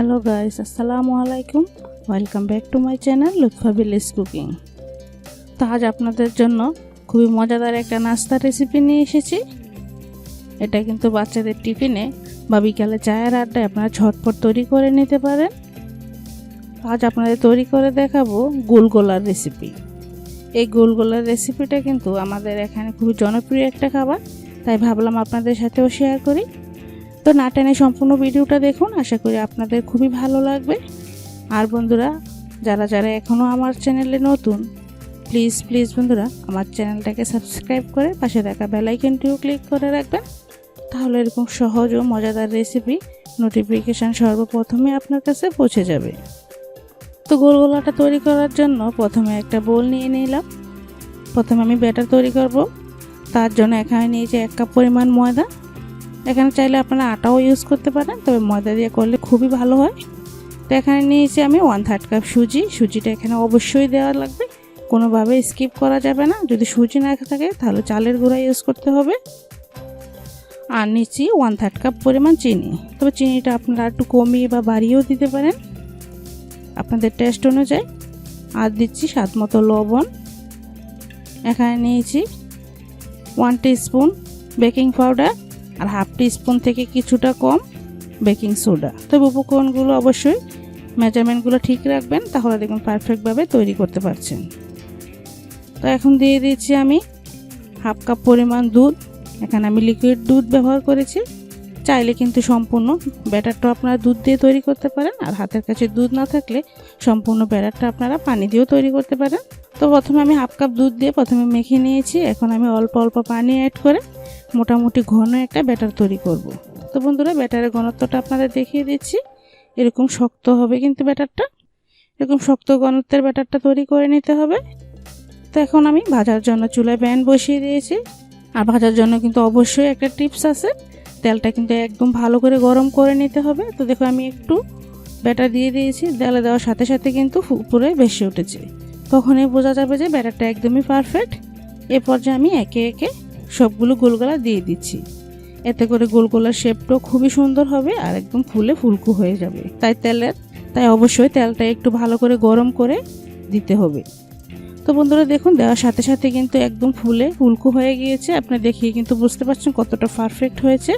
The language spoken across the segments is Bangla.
হ্যালো গাইস, আসসালামু আলাইকুম। Welcome back to my channel Lutfa village cooking. তো আজ আপনাদের জন্য খুবই মজাদার একটা নাস্তার রেসিপি নিয়ে এসেছি। এটা কিন্তু বাচ্চাদের টিফিনে বা বিকালে চায়ের আড্ডায় আপনারা ঝটপট তৈরি করে নিতে পারেন। আজ আপনাদের তৈরি করে দেখাবো গুলগোলার রেসিপি। এই গুলগোলার রেসিপিটা কিন্তু আমাদের এখানে খুবই জনপ্রিয় একটা খাবার, তাই ভাবলাম আপনাদের সাথেও শেয়ার করি। তো না টেনে সম্পূর্ণ ভিডিওটা দেখুন, আশা করি আপনাদের খুবই ভালো লাগবে। আর বন্ধুরা, যারা যারা এখনও আমার চ্যানেলে নতুন, প্লিজ বন্ধুরা আমার চ্যানেলটাকে সাবস্ক্রাইব করে পাশে থাকা বেল আইকনটিও ক্লিক করে রাখবেন, তাহলে এরকম সহজ ও মজাদার রেসিপি নোটিফিকেশান সর্বপ্রথমে আপনার কাছে পৌঁছে যাবে। তো গোলগোলাটা তৈরি করার জন্য প্রথমে একটা বোল নিয়ে নিলাম। প্রথমে আমি ব্যাটার তৈরি করব। তার জন্য এখানে নিয়েছি 1 কাপ পরিমাণ ময়দা। এখানে চাইলে আপনারা আটাও ইউজ করতে পারেন, তবে ময়দা দিয়ে করলে খুবই ভালো হয়। তো এখানে নিয়েছি আমি 1/3 কাপ সুজি। সুজিটা এখানে অবশ্যই দেওয়া লাগবে, কোনোভাবে স্কিপ করা যাবে না। যদি সুজি না থাকে তাহলে চালের গুঁড়া ইউজ করতে হবে। আর নিচ্ছি 1/3 কাপ পরিমাণ চিনি। তবে চিনিটা আপনারা একটু কমিয়ে বা বাড়িয়েও দিতে পারেন আপনাদের টেস্ট অনুযায়ী। আর দিচ্ছি স্বাদ মতো লবণ। এখানে নিয়েছি 1 টিস্পুন বেকিং পাউডার আর 1/2 টিস্পুন থেকে কিছুটা কম বেকিং সোডা। তবে উপকরণগুলো অবশ্যই মেজারমেন্টগুলো ঠিক রাখবেন, তাহলে দেখুন পারফেক্টভাবে তৈরি করতে পারছেন। তো এখন দিয়ে দিচ্ছি আমি 1/2 কাপ পরিমাণ দুধ। এখানে আমি লিকুইড দুধ ব্যবহার করেছি। চাইলে কিন্তু সম্পূর্ণ ব্যাটারটা আপনারা দুধ দিয়ে তৈরি করতে পারেন, আর হাতের কাছে দুধ না থাকলে সম্পূর্ণ ব্যাটারটা আপনারা পানি দিয়েও তৈরি করতে পারেন। তো প্রথমে আমি 1/2 কাপ দুধ দিয়ে প্রথমে মেখে নিয়েছি। এখন আমি অল্প অল্প পানি অ্যাড করে মোটামুটি ঘন একটা ব্যাটার তৈরি করব। তো বন্ধুরা, ব্যাটারের ঘনত্বটা আপনাদের দেখিয়ে দিচ্ছি। এরকম শক্ত হবে কিন্তু ব্যাটারটা, এরকম শক্ত ঘনত্বের ব্যাটারটা তৈরি করে নিতে হবে। তো এখন আমি ভাজার জন্য চুলায় প্যান বসিয়ে দিয়েছি। আর ভাজার জন্য কিন্তু অবশ্যই একটা টিপস আছে, তেলটা কিন্তু একদম ভালো করে গরম করে নিতে হবে। তো দেখো আমি একটু ব্যাটার দিয়ে দিয়েছি, তেলে দেওয়ার সাথে সাথে কিন্তু উপরে ভেসে উঠেছে। তখনই বোঝা যাবে যে ব্যাটারটা একদমই পারফেক্ট। এ পর্যায়ে আমি একে একে সবগুলো গোলগোলা দিয়ে দিচ্ছি। এতে করে গোলগোলার শেপটাও খুবই সুন্দর হবে আর একদম ফুলে ফুলকু হয়ে যাবে। তাই অবশ্যই তেলটা একটু ভালো করে গরম করে দিতে হবে। তো বন্ধুরা দেখুন, দেওয়ার সাথে সাথে কিন্তু একদম ফুলে ফুলকু হয়ে গিয়েছে। আপনি দেখিয়ে কিন্তু বুঝতে পারছেন কতটা পারফেক্ট হয়েছে।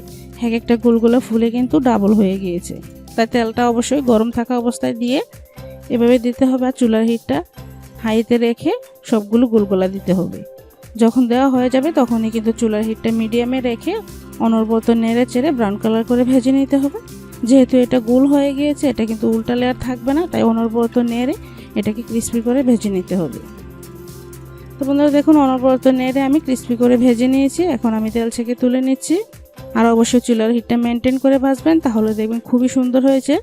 এক একটা গোলগোলা ফুলে কিন্তু ডাবল হয়ে গিয়েছে। তাই তেলটা অবশ্যই গরম থাকা অবস্থায় দিয়ে এভাবে দিতে হবে। আর চুলার হিটটা হাইতে রেখে সবগুলো গোলগোলা দিতে হবে। যখন দেওয়া হয়ে যাবে তখনই কিন্তু চুলার হিটটা মিডিয়ামে রেখে অনবরত নেড়ে চেড়ে ব্রাউন কালার করে ভেজে নিতে হবে। যেহেতু এটা গোল হয়ে গিয়েছে, এটা কিন্তু উল্টা লেয়ার থাকবে না, তাই অনবরত নেড়ে এটাকে ক্রিস্পি করে ভেজে নিতে হবে। তো বন্ধুরা দেখুন, অনবরত নেড়ে আমি ক্রিস্পি করে ভেজে নিয়েছি। এখন আমি তেল ছেঁকে তুলে নিচ্ছি। আর অবশ্যই চুলার হিটটা মেনটেন করে ভাজবেন, তাহলে দেখবেন খুবই সুন্দর হয়েছে।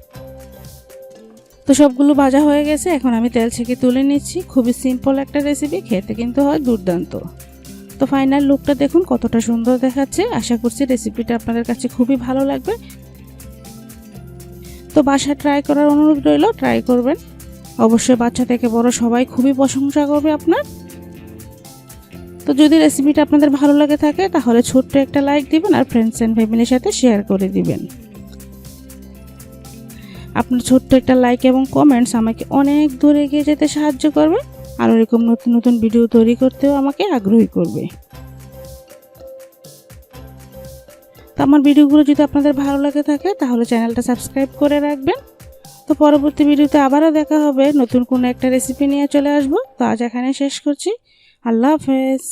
তো সবগুলো ভাজা হয়ে গেছে, এখন আমি তেল ছেঁকে তুলে নিচ্ছি। খুবই সিম্পল একটা রেসিপি, খেতে কিন্তু হয় দুর্দান্ত। তো ফাইনাল লুকটা দেখুন কতটা সুন্দর দেখাচ্ছে। আশা করছি রেসিপিটা আপনাদের কাছে খুবই ভালো লাগবে। তো বাসায় ট্রাই করার অনুরোধ রইল, ট্রাই করবেন। অবশ্যই বাচ্চা থেকে বড় সবাই খুবই প্রশংসা করবে আপনার। তো যদি রেসিপিটা আপনাদের ভালো লাগে থাকে তাহলে ছোট্ট একটা লাইক দিবেন আর ফ্রেন্ডস অ্যান্ড ফ্যামিলির সাথে শেয়ার করে দিবেন। আপনার ছোট্ট একটা লাইক এবং কমেন্টস আমাকে অনেক দূরে এগিয়ে যেতে সাহায্য করবে, আর এরকম নতুন নতুন ভিডিও তৈরি করতেও আমাকে আগ্রহী করবে। তো আমার ভিডিওগুলো যদি আপনাদের ভালো লাগে থাকে তাহলে চ্যানেলটা সাবস্ক্রাইব করে রাখবেন। তো পরবর্তী ভিডিওতে আবারও দেখা হবে, নতুন কোনো একটা রেসিপি নিয়ে চলে আসবো। তো আজ এখানে শেষ করছি। আল্লাহ হাফেজ।